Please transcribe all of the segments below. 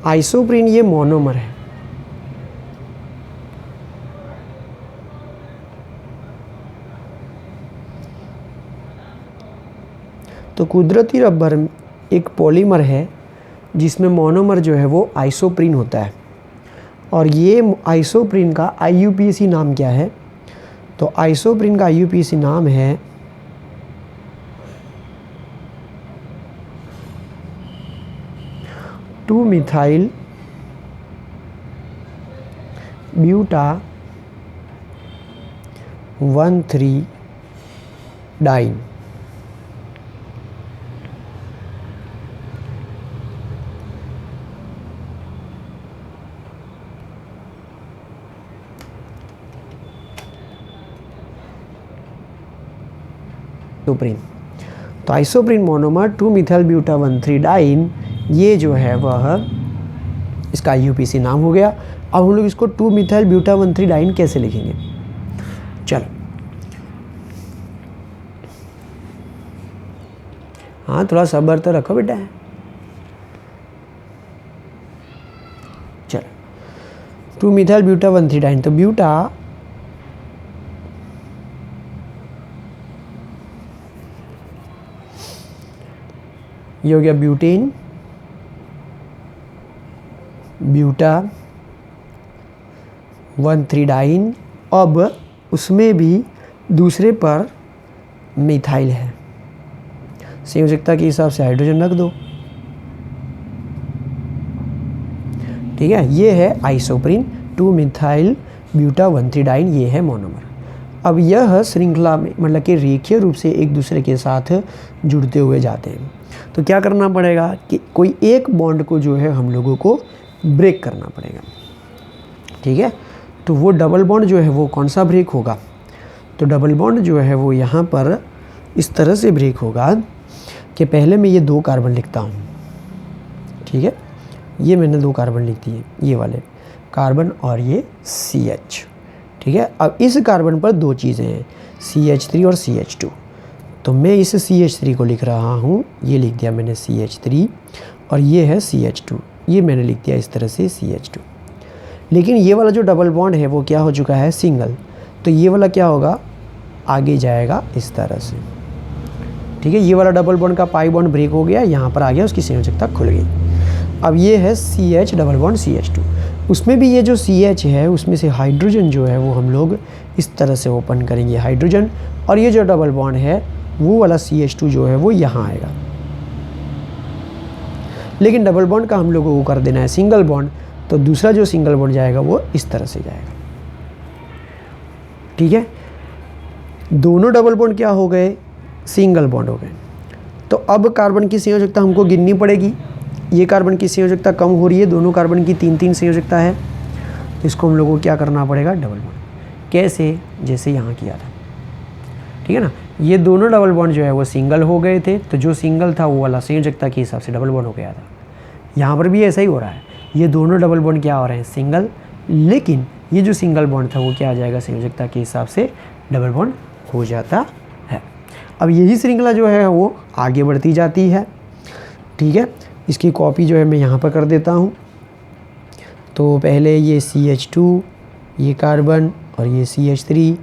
Isoprene ये monomer है। तो कुदरती रबर एक पॉलीमर है जिसमें मोनोमर जो है वो आइसोप्रीन होता है। और ये आइसोप्रीन का IUPAC नाम क्या है? तो आइसोप्रीन का IUPAC नाम है 2-मिथाइल ब्यूटा 1,3-डाइन। आइसोप्रीन, तो आइसोप्रीन मोनोमर 2-मिथाइल ब्यूटा 1,3-डाइन, ये जो है वह इसका IUPAC नाम हो गया। अब हम लोग इसको 2-मिथाइल ब्यूटा 1,3-डाइन कैसे लिखेंगे? चलो, हाँ थोड़ा सब्र तो रखो बेटा। चलो, 2-मिथाइल ब्यूटा 1,3-डाइन, तो ब्यूटा ये हो गया ब्यूटेन, ब्यूटा 1,3-डाइन। अब उसमें भी दूसरे पर मिथाइल है, संयोजकता के हिसाब से हाइड्रोजन रख दो। ठीक है, ये है आइसोप्रीन 2-मिथाइल ब्यूटा 1,3-डाइन, ये है मोनोमर। अब यह श्रृंखला में मतलब कि रेखीय रूप से एक दूसरे के साथ जुड़ते हुए जाते हैं। तो क्या करना पड़ेगा कि कोई एक बॉन्ड को जो है हम लोगों को ब्रेक करना पड़ेगा। ठीक है, तो वो डबल बॉन्ड जो है वो कौन सा ब्रेक होगा? तो डबल बॉन्ड जो है वो यहाँ पर इस तरह से ब्रेक होगा कि पहले मैं ये 2 कार्बन लिखता हूँ। ठीक है, ये मैंने 2 कार्बन लिख दिए, ये वाले कार्बन और ये CH। ठीक है, अब इस कार्बन पर 2 चीज़ें हैं, CH3 और CH2। तो मैं इस CH3 को लिख रहा हूँ, ये लिख दिया मैंने CH3, और ये है CH2, ये मैंने लिख दिया इस तरह से CH2। लेकिन ये वाला जो डबल बॉन्ड है वो क्या हो चुका है? सिंगल। तो ये वाला क्या होगा? आगे जाएगा इस तरह से। ठीक है, ये वाला डबल बॉन्ड का पाई बॉन्ड ब्रेक हो गया, यहाँ पर आ गया, उसकी संयोजकता खुल गई। अब ये है CH डबल बॉन्ड CH2, उसमें भी ये जो CH है उसमें से हाइड्रोजन जो है वो हम लोग इस तरह से ओपन करेंगे हाइड्रोजन, और ये जो डबल बॉन्ड है वो वाला CH2 जो है वो यहाँ आएगा। लेकिन डबल बॉन्ड का हम लोगों को कर देना है सिंगल बॉन्ड, तो दूसरा जो सिंगल बॉन्ड जाएगा वो इस तरह से जाएगा। ठीक है, दोनों डबल बॉन्ड क्या हो गए? सिंगल बॉन्ड हो गए। तो अब कार्बन की संयोजकता हमको गिननी पड़ेगी। ये कार्बन की संयोजकता कम हो रही है, दोनों कार्बन की 3-3 संयोजकता है, तो इसको हम लोगों को क्या करना पड़ेगा? Double bond. कैसे? जैसे यहाँ किया था। ठीक है ना, ये दोनों डबल बॉन्ड जो है वो सिंगल हो गए थे, तो जो सिंगल था वो वाला संयोजकता के हिसाब से डबल बॉन्ड हो गया था। यहाँ पर भी ऐसा ही हो रहा है, ये दोनों डबल बॉन्ड क्या हो रहे हैं? सिंगल, लेकिन ये जो सिंगल बॉन्ड था वो क्या आ जाएगा? संयोजकता के हिसाब से डबल बॉन्ड हो जाता है। अब यही श्रृंखला जो है वो आगे बढ़ती जाती है। ठीक है, इसकी कॉपी जो है मैं यहाँ पर कर देता हूँ। तो पहले ये CH2, ये कार्बन, और ये CH3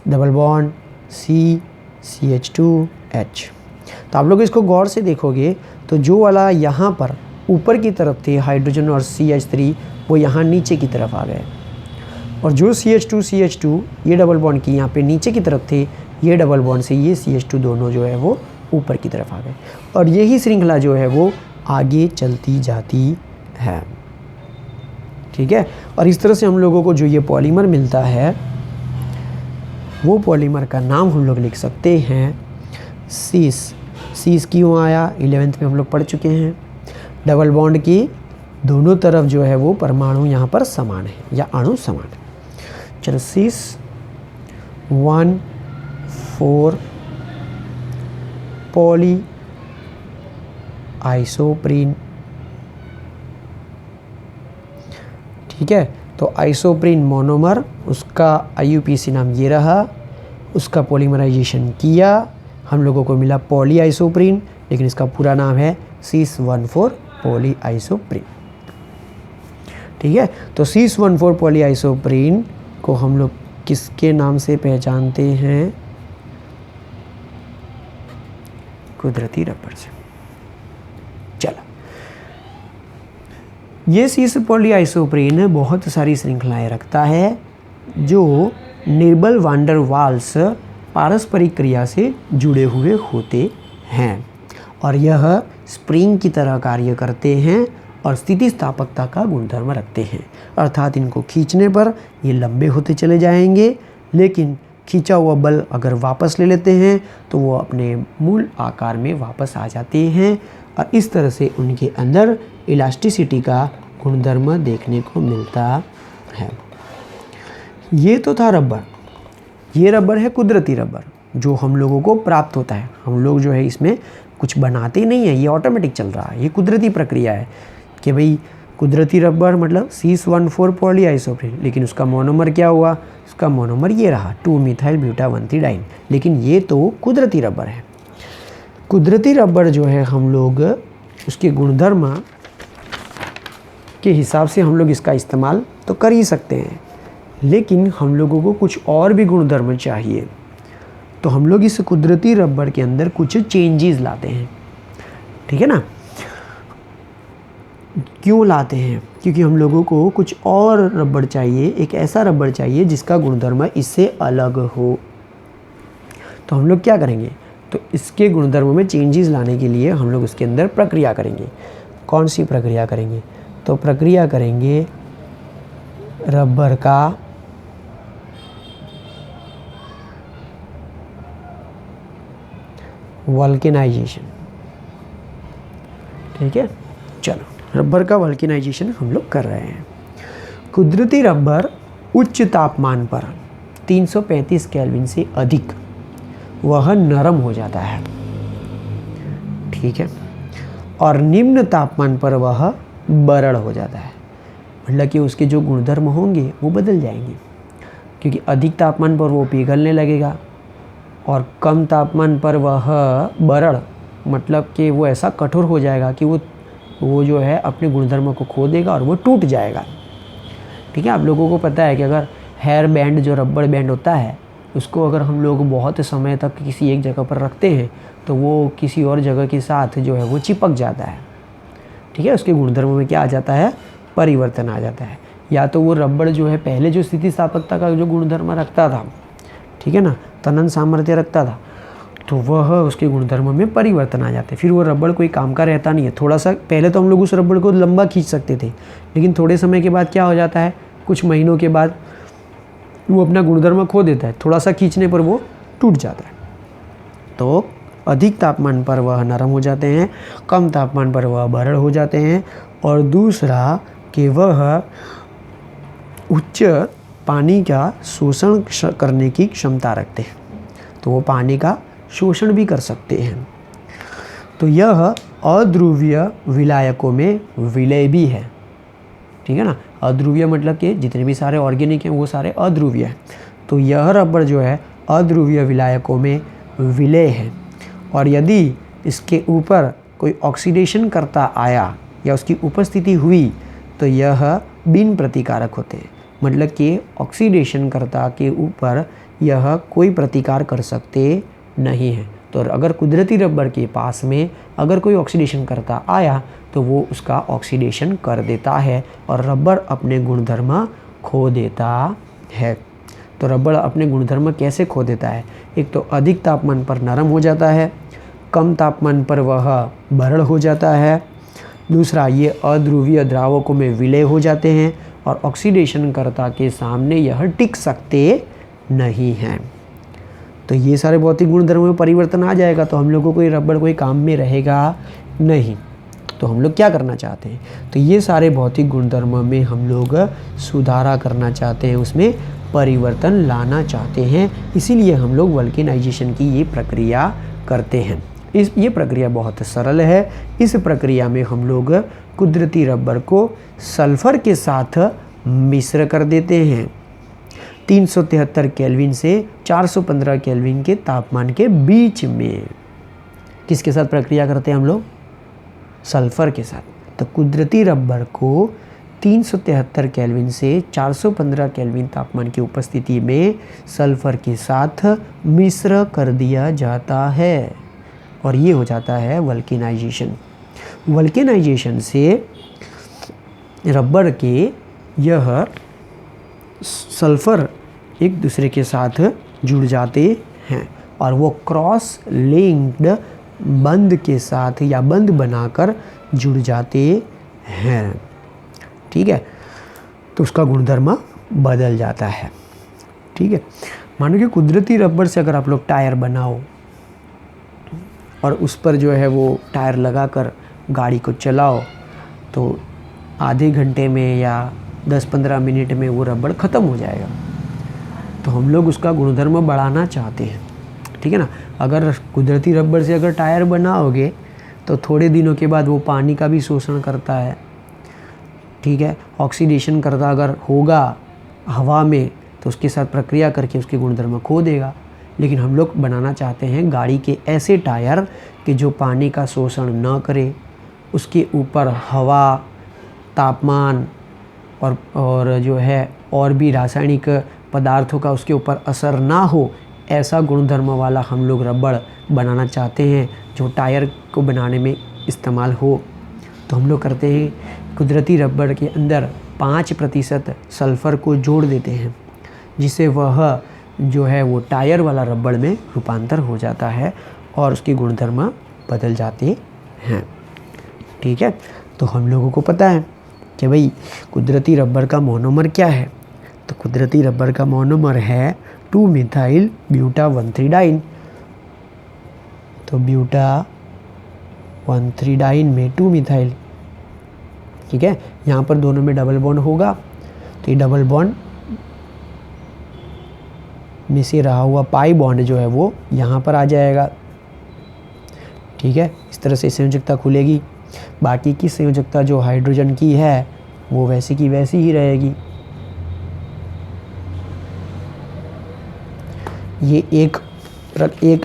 डबल बॉन्ड CH2H। तो आप लोग इसको गौर से देखोगे तो जो वाला यहाँ पर ऊपर की तरफ थे हाइड्रोजन और CH3, वो यहाँ नीचे की तरफ आ गए, और जो CH2 ये डबल बॉन्ड की यहाँ पे नीचे की तरफ थे, ये डबल बॉन्ड से ये CH2 दोनों जो है वो ऊपर की तरफ आ गए, और यही श्रृंखला जो है वो आगे चलती जाती है। ठीक है, और इस तरह से हम लोगों को जो ये पॉलीमर मिलता है वो पॉलीमर का नाम हम लोग लिख सकते हैं सीस। सीस क्यों आया? 11th में हम लोग पढ़ चुके हैं। डबल बॉन्ड की दोनों तरफ जो है वो परमाणु यहाँ पर समान है या अणु समान है। चलो, सीस 1,4 पॉली आइसोप्रीन। ठीक है, तो आइसोप्रीन मोनोमर, उसका IUPAC नाम ये रहा, उसका पॉलीमराइजेशन किया, हम लोगों को मिला पॉली आइसोप्रीन, लेकिन इसका पूरा नाम है सीस 1,4 पॉली आइसोप्रीन। ठीक है। तो cis 1,4 पॉलीआइसोप्रीन को हम लोग किसके नाम से पहचानते हैं? कुदरती रबर से। चलो, ये cis पॉलीआइसोप्रीन बहुत सारी श्रृंखलाएं रखता है जो निर्बल वान डर वाल्स पारस्परिक क्रिया से जुड़े हुए होते हैं और यह स्प्रिंग की तरह कार्य करते हैं और स्थितिस्थापकता का गुणधर्म रखते हैं, अर्थात इनको खींचने पर ये लंबे होते चले जाएंगे, लेकिन खींचा हुआ बल अगर वापस ले लेते हैं तो वो अपने मूल आकार में वापस आ जाते हैं और इस तरह से उनके अंदर इलास्टिसिटी का गुणधर्म देखने को मिलता है। ये तो था रबर। ये रबर है कुदरती रबर जो हम लोगों को प्राप्त होता है। हम लोग जो है इसमें कुछ बनाते ही नहीं है, ये ऑटोमेटिक चल रहा है, ये कुदरती प्रक्रिया है कि भाई कुदरती रबर मतलब cis 1,4 पॉलीआइसोप्रीन, लेकिन उसका मोनोमर क्या हुआ? उसका मोनोमर ये रहा 2-मिथाइल-ब्यूटावंथीडाइन, लेकिन ये तो कुदरती रबर है। कुदरती रबर जो है हम लोग उसके गुणधर्म के हिसाब से हम लोग इसका इस्तेमाल तो कर ही सकते हैं, लेकिन हम लोगों को कुछ और भी गुणधर्म चाहिए, तो हम लोग इस कुदरती रबर के अंदर कुछ चेंजेस लाते हैं। ठीक है ना? क्यों लाते हैं? क्योंकि हम लोगों को कुछ और रबर चाहिए, एक ऐसा रबर चाहिए जिसका गुणधर्म इससे अलग हो। तो हम लोग क्या करेंगे? तो इसके गुणधर्म में चेंजेस लाने के लिए हम लोग इसके अंदर प्रक्रिया करेंगे। कौन सी प्रक्रिया करेंगे? तो प्रक्रिया करेंगे रबर का वल्केनाइजेशन। ठीक है, चलो, रबर का वल्केनाइजेशन हम लोग कर रहे हैं। कुदरती रबर उच्च तापमान पर 335 केल्विन से अधिक वह नरम हो जाता है। ठीक है, और निम्न तापमान पर वह बरड़ हो जाता है, मतलब कि उसके जो गुणधर्म होंगे वो बदल जाएंगे, क्योंकि अधिक तापमान पर वो पिघलने लगेगा और कम तापमान पर वह बरड़ मतलब कि वो ऐसा कठोर हो जाएगा कि वो जो है अपने गुणधर्म को खो देगा और वो टूट जाएगा। ठीक है, आप लोगों को पता है कि अगर हेयर बैंड जो रबर बैंड होता है उसको अगर हम लोग बहुत समय तक किसी एक जगह पर रखते हैं तो वो किसी और जगह के साथ जो है वो चिपक जाता है। ठीक है, उसके गुणधर्म में क्या आ जाता है? परिवर्तन आ जाता है। या तो वो रबर जो है पहले जो स्थितिस्थापकता का जो गुणधर्म रखता था, ठीक है ना, तनन सामर्थ्य रखता था, तो वह उसके गुणधर्म में परिवर्तन आ जाते हैं। फिर वो रबड़ कोई काम का रहता नहीं है। थोड़ा सा पहले तो हम लोग उस रबड़ को लंबा खींच सकते थे, लेकिन थोड़े समय के बाद क्या हो जाता है, कुछ महीनों के बाद वो अपना गुणधर्म खो देता है, थोड़ा सा खींचने पर वो टूट जाता है। तो अधिक तापमान पर वह नरम हो जाते हैं, कम तापमान पर वह बरड़ हो जाते हैं, और दूसरा कि वह उच्च पानी का शोषण करने की क्षमता रखते हैं, तो वो पानी का शोषण भी कर सकते हैं। तो यह अध्रुवीय विलायकों में विलय भी है। ठीक है ना, अध्रुवीय मतलब कि जितने भी सारे ऑर्गेनिक हैं वो सारे अध्रुवीय हैं। तो यह रबर जो है अध्रुवीय विलायकों में विलय है, और यदि इसके ऊपर कोई ऑक्सीडेशन करता आया या उसकी उपस्थिति हुई तो यह बिन प्रतिकारक होते हैं, मतलब कि ऑक्सीडेशन करता के ऊपर यह कोई प्रतिकार कर सकते नहीं है। तो अगर कुदरती रबर के पास में अगर कोई ऑक्सीडेशन करता आया तो वो उसका ऑक्सीडेशन कर देता है और रबर अपने गुणधर्म खो देता है। तो रबर अपने गुणधर्म कैसे खो देता है? एक तो अधिक तापमान पर नरम हो जाता है, कम तापमान पर वह बरड़ हो जाता है, दूसरा ये अध्रुवीय द्रावकों में विलय हो जाते हैं और ऑक्सीडेशन कर्ता के सामने यह टिक सकते नहीं हैं। तो ये सारे भौतिक गुणधर्म में परिवर्तन आ जाएगा तो हम लोगों को ये रबर कोई काम में रहेगा नहीं। तो हम लोग क्या करना चाहते हैं? तो ये सारे भौतिक गुणधर्म में हम लोग सुधारा करना चाहते हैं, उसमें परिवर्तन लाना चाहते हैं, इसीलिए हम लोग वल्केनाइजेशन की ये प्रक्रिया करते हैं। ये प्रक्रिया बहुत सरल है। इस प्रक्रिया में हम लोग कुदरती रबर को सल्फ़र के साथ मिश्र कर देते हैं 373 केल्विन से 415 केल्विन के तापमान के बीच में। किसके साथ प्रक्रिया करते हैं हम लोग? सल्फ़र के साथ। तो कुदरती रबर को 373 केल्विन से 415 केल्विन तापमान की उपस्थिति में सल्फर के साथ मिश्र कर दिया जाता है और ये हो जाता है वल्केनाइजेशन। वल्केनाइजेशन से रबर के यह सल्फर एक दूसरे के साथ जुड़ जाते हैं और वो क्रॉस लिंक्ड बंध के साथ या बंध बनाकर जुड़ जाते हैं। ठीक है, तो उसका गुणधर्म बदल जाता है। ठीक है, मानो कि कुदरती रबर से अगर आप लोग टायर बनाओ और उस पर जो है वो टायर लगाकर गाड़ी को चलाओ तो आधे घंटे में या 10-15 मिनट में वो रबड़ ख़त्म हो जाएगा। तो हम लोग उसका गुणधर्म बढ़ाना चाहते हैं। ठीक है ना, अगर कुदरती रबड़ से अगर टायर बनाओगे तो थोड़े दिनों के बाद वो पानी का भी शोषण करता है। ठीक है, ऑक्सीडेशन करता अगर होगा हवा में तो उसके साथ प्रक्रिया करके उसके गुणधर्म खो देगा। लेकिन हम लोग बनाना चाहते हैं गाड़ी के ऐसे टायर कि जो पानी का शोषण न करे, उसके ऊपर हवा, तापमान और जो है और भी रासायनिक पदार्थों का उसके ऊपर असर ना हो, ऐसा गुणधर्म वाला हम लोग रबड़ बनाना चाहते हैं जो टायर को बनाने में इस्तेमाल हो। तो हम लोग करते हैं कुदरती रबड़ के अंदर 5% सल्फ़र को जोड़ देते हैं, जिससे वह जो है वो टायर वाला रबड़ में रूपांतर हो जाता है और उसके गुणधर्म बदल जाते हैं। ठीक है, तो हम लोगों को पता है कि भाई कुदरती रबड़ का मोनोमर क्या है। तो कुदरती रबड़ का मोनोमर है 2-मिथाइल ब्यूटा 1,3-डाइन। तो ब्यूटा 1,3-डाइन में 2-मिथाइल। ठीक है, यहाँ पर दोनों में डबल बॉन्ड होगा तो ये डबल बॉन्ड में से रहा हुआ पाई बॉन्ड जो है वो यहाँ पर आ जाएगा। ठीक है, इस तरह से संयोजकता खुलेगी। बाकी की संयोजकता जो हाइड्रोजन की है वो वैसी की वैसी ही रहेगी।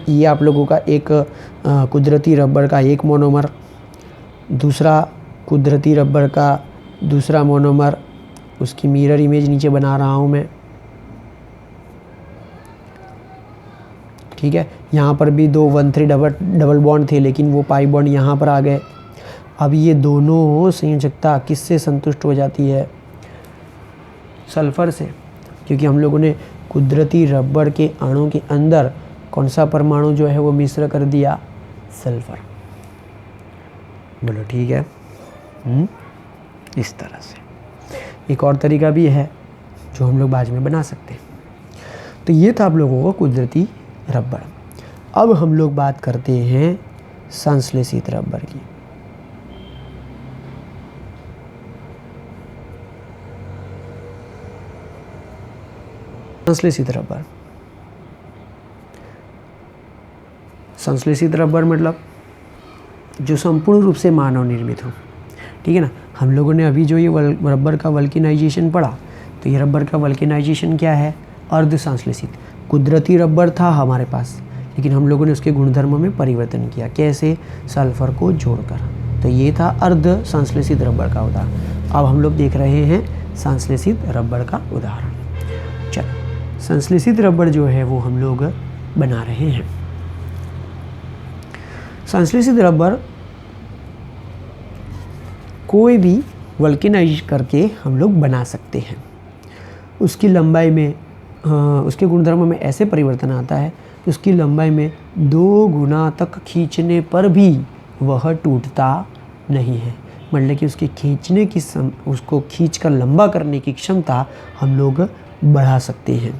ये आप लोगों का एक कुदरती रबड़ का एक मोनोमर, दूसरा कुदरती रबड़ का दूसरा मोनोमर, उसकी मिरर इमेज नीचे बना रहा हूँ मैं। ठीक है, यहाँ पर भी 2-1,3 डबल बॉन्ड थे लेकिन वो पाई बॉन्ड यहाँ पर आ गए। अब ये दोनों संयोजकता किससे संतुष्ट हो जाती है? सल्फ़र से, क्योंकि हम लोगों ने कुदरती रबड़ के अणु के अंदर कौन सा परमाणु जो है वो मिश्र कर दिया? सल्फ़र। बोलो ठीक है। इस तरह से एक और तरीका भी है जो हम लोग बाद में बना सकते हैं। तो ये था आप लोगों को कुदरती रबड़। अब हम लोग बात करते हैं संश्लेषित रबड़ की। संश्लेषित रबड़, संश्लेषित रबड़ मतलब जो संपूर्ण रूप से मानव निर्मित हो। ठीक है ना, हम लोगों ने अभी जो ये रबड़ का वल्केनाइजेशन पढ़ा, तो ये रबड़ का वल्केनाइजेशन क्या है? अर्ध संश्लेषित। कुदरती रबड़ था हमारे पास, लेकिन हम लोगों ने उसके गुणधर्म में परिवर्तन किया। कैसे? सल्फर को जोड़कर। तो ये था अर्ध संश्लेषित रबड़ का उदाहरण। अब हम लोग देख रहे हैं संश्लेषित रबड़ का उदाहरण। चलो, संश्लेषित रबड़ जो है वो हम लोग बना रहे हैं। संश्लेषित रबड़ कोई भी वल्केनाइज करके हम लोग बना सकते हैं। उसकी लंबाई में उसके गुणधर्म में ऐसे परिवर्तन आता है कि उसकी लंबाई में 2 गुना तक खींचने पर भी वह टूटता नहीं है। मतलब कि उसके खींचने की उसको खींचकर लंबा करने की क्षमता हम लोग बढ़ा सकते हैं।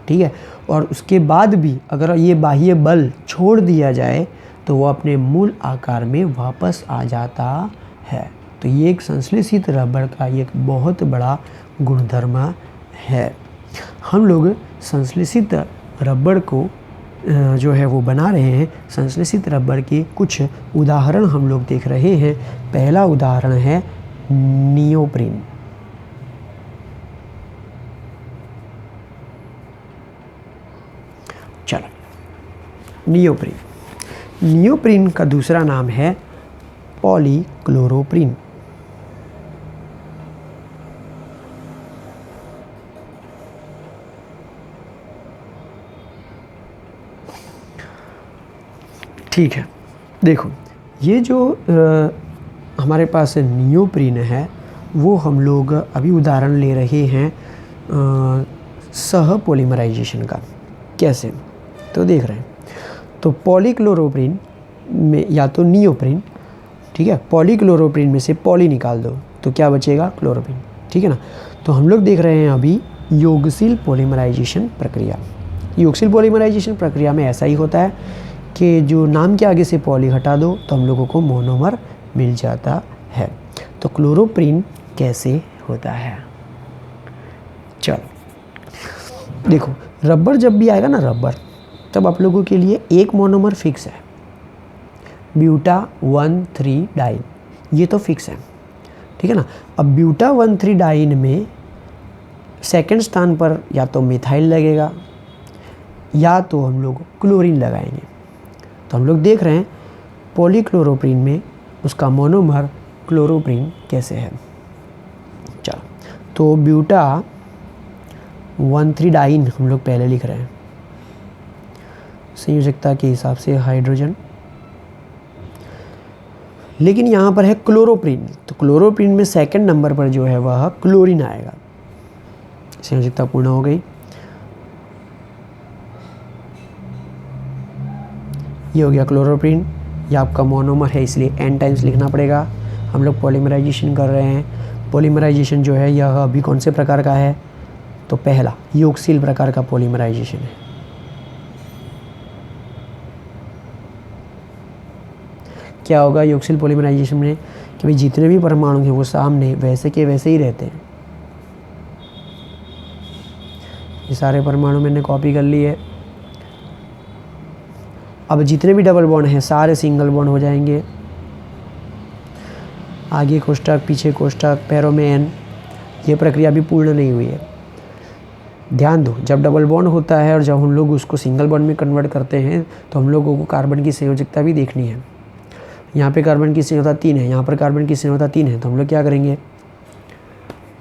ठीक है, और उसके बाद भी अगर ये बाह्य बल छोड़ दिया जाए तो वो अपने मूल आकार में वापस आ जाता है। तो ये एक संश्लेषित रबड़ का एक बहुत बड़ा गुणधर्म है। हम लोग संश्लेषित रबड़ को जो है वो बना रहे हैं। संश्लेषित रबड़ के कुछ उदाहरण हम लोग देख रहे हैं। पहला उदाहरण है नियोप्रीन। चलो, नियोप्रीन का दूसरा नाम है पॉलीक्लोरोप्रीन। ठीक है, देखो ये जो हमारे पास नियोप्रीन है वो हम लोग अभी उदाहरण ले रहे हैं सह पॉलीमराइजेशन का। कैसे, तो देख रहे हैं, तो पॉलीक्लोरोप्रीन में या तो नियोप्रीन, ठीक है, पॉलीक्लोरोप्रीन में से पॉली निकाल दो तो क्या बचेगा, क्लोरोप्रीन, ठीक है ना। तो हम लोग देख रहे हैं अभी योगशील पॉलीमराइजेशन प्रक्रिया। योगशील पॉलीमराइजेशन प्रक्रिया में ऐसा ही होता है कि जो नाम के आगे से पॉली हटा दो तो हम लोगों को मोनोमर मिल जाता है। तो क्लोरोप्रीन कैसे होता है, चलो देखो, रबर जब भी आएगा ना रबर, तब आप लोगों के लिए एक मोनोमर फिक्स है, ब्यूटा 1,3 डाइन, ये तो फिक्स है, ठीक है ना। अब ब्यूटा 1,3 डाइन में सेकंड स्थान पर या तो मिथाइल लगेगा या तो हम लोग क्लोरीन लगाएंगे। तो हम लोग देख रहे हैं पॉलीक्लोरोप्रीन में उसका मोनोमर क्लोरोप्रीन कैसे है। चलो, तो ब्यूटा 1,3 डाइन हम लोग पहले लिख रहे हैं, संयोजकता के हिसाब से हाइड्रोजन, लेकिन यहाँ पर है क्लोरोप्रीन, तो क्लोरोप्रीन में सेकंड नंबर पर जो है वह क्लोरीन आएगा। संयोजकता पूर्ण हो गई। ये हो गया क्लोरोप्रीन, ये आपका मोनोमर है इसलिए n टाइम्स लिखना पड़ेगा। हम लोग पॉलीमराइजेशन कर रहे हैं। पॉलीमराइजेशन जो है यह अभी कौन से प्रकार का है, तो पहला योगशील प्रकार का पॉलीमराइजेशन है। क्या होगा योगशील पॉलीमराइजेशन में कि भाई जितने भी परमाणु हैं वो सामने वैसे के वैसे ही रहते हैं। ये सारे परमाणु मैंने कॉपी कर लिए। अब जितने भी डबल बॉन्ड हैं सारे सिंगल बॉन्ड हो जाएंगे। आगे कोष्ठक, पीछे कोष्ठक, पैरों में एन। ये प्रक्रिया भी पूर्ण नहीं हुई है। ध्यान दो, जब डबल बॉन्ड होता है और जब हम लोग उसको सिंगल बॉन्ड में कन्वर्ट करते हैं तो हम लोगों को कार्बन की संयोजकता भी देखनी है। यहाँ पे कार्बन की संयोजकता 3 है, यहाँ पर कार्बन की संयोजकता 3 है, तो हम लोग क्या करेंगे,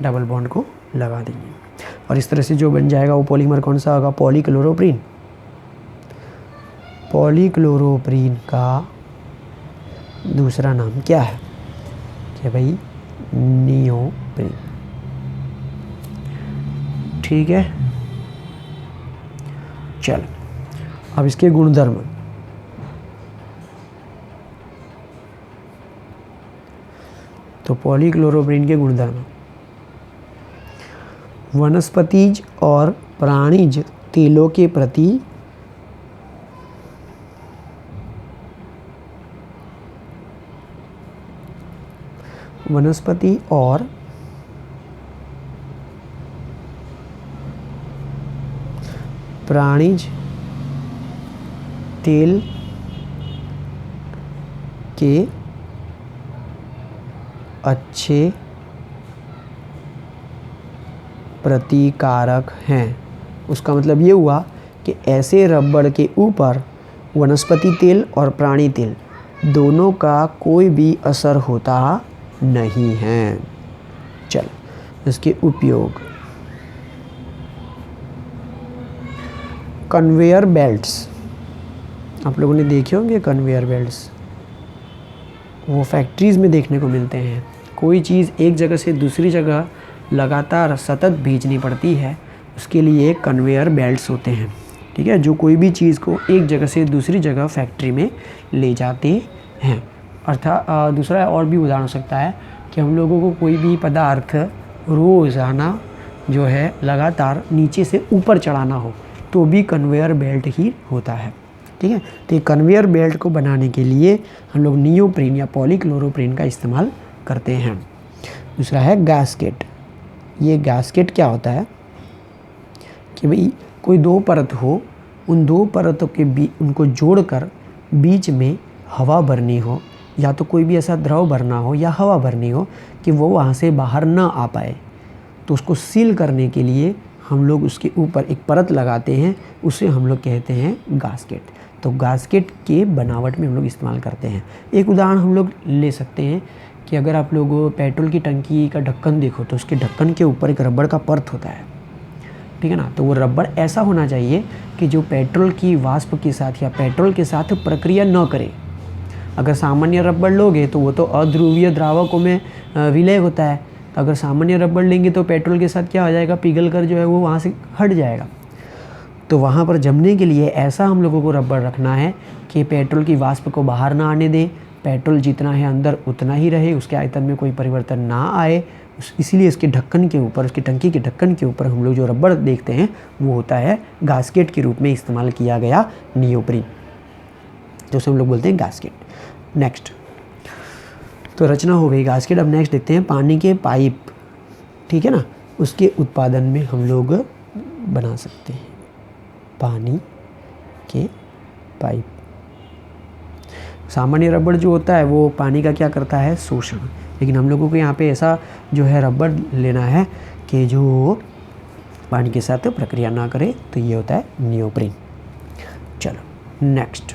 डबल बॉन्ड को लगा देंगे और इस तरह से जो बन जाएगा वो पॉलीमर कौन सा होगा, पॉलीक्लोरोप्रीन। पॉलीक्लोरोप्रीन का दूसरा नाम क्या है, कि भाई नियोप्रीन, ठीक है। चल, अब इसके गुणधर्म, तो पॉलीक्लोरोप्रीन के गुणधर्म, वनस्पतिज और प्राणिज तेलों के प्रति वनस्पति और प्राणिज तेल के अच्छे प्रतिकारक हैं। उसका मतलब ये हुआ कि ऐसे रबड़ के ऊपर वनस्पति तेल और प्राणी तेल दोनों का कोई भी असर होता नहीं है। चल, इसके उपयोग, कन्वेयर बेल्ट्स, आप लोगों ने देखे होंगे कन्वेयर बेल्ट्स, वो फैक्ट्रीज़ में देखने को मिलते हैं। कोई चीज़ एक जगह से दूसरी जगह लगातार सतत भेजनी पड़ती है, उसके लिए कन्वेयर बेल्ट्स होते हैं, ठीक है, जो कोई भी चीज़ को एक जगह से दूसरी जगह फैक्ट्री में ले जाते हैं। अर्थात दूसरा और भी उदाहरण हो सकता है कि हम लोगों को कोई भी पदार्थ रोज़ाना जो है लगातार नीचे से ऊपर चढ़ाना हो तो भी कन्वेयर बेल्ट ही होता है, ठीक है। तो कन्वेयर बेल्ट को बनाने के लिए हम लोग नियोप्रीन या पॉलीक्लोरोप्रीन का इस्तेमाल करते हैं। दूसरा है गैस्केट। ये गैस्केट क्या होता है कि भाई कोई दो परत हो, उन दो परतों के बीच उनको जोड़कर बीच में हवा भरनी हो, या तो कोई भी ऐसा द्रव भरना हो या हवा भरनी हो कि वो वहाँ से बाहर ना आ पाए, तो उसको सील करने के लिए हम लोग उसके ऊपर एक परत लगाते हैं, उसे हम लोग कहते हैं गास्केट। तो गास्केट के बनावट में हम लोग इस्तेमाल करते हैं। एक उदाहरण हम लोग ले सकते हैं कि अगर आप लोग पेट्रोल की टंकी का ढक्कन देखो तो उसके ढक्कन के ऊपर एक रबड़ का परत होता है, ठीक है ना। तो वो रबड़ ऐसा होना चाहिए कि जो पेट्रोल की वाष्प के साथ या पेट्रोल के साथ प्रक्रिया न करे। अगर सामान्य रबड़ लोगे तो वो तो अध्रुवीय द्रावकों में विलय होता है। अगर सामान्य रबड़ लेंगे तो पेट्रोल के साथ क्या हो जाएगा, पिघल कर जो है वो वहाँ से हट जाएगा। तो वहाँ पर जमने के लिए ऐसा हम लोगों को रबड़ रखना है कि पेट्रोल की वाष्प को बाहर ना आने दे, पेट्रोल जितना है अंदर उतना ही रहे, उसके आयतन में कोई परिवर्तन ना आए। इसीलिए इसके ढक्कन के ऊपर, उसकी टंकी के ढक्कन के ऊपर हम लोग जो रबड़ देखते हैं वो होता है गास्केट के रूप में इस्तेमाल किया गया नियोप्रीन, जो उसे हम लोग बोलते हैं गास्केट। नेक्स्ट, तो रचना हो गई गास्केट। अब नेक्स्ट देखते हैं पानी के पाइप, ठीक है ना, उसके उत्पादन में हम लोग बना सकते हैं पानी के पाइप। सामान्य रबड़ जो होता है वो पानी का क्या करता है, शोषण, लेकिन हम लोगों को यहाँ पे ऐसा जो है रबड़ लेना है कि जो पानी के साथ प्रक्रिया ना करे, तो ये होता है नियोप्रीन। चलो नेक्स्ट।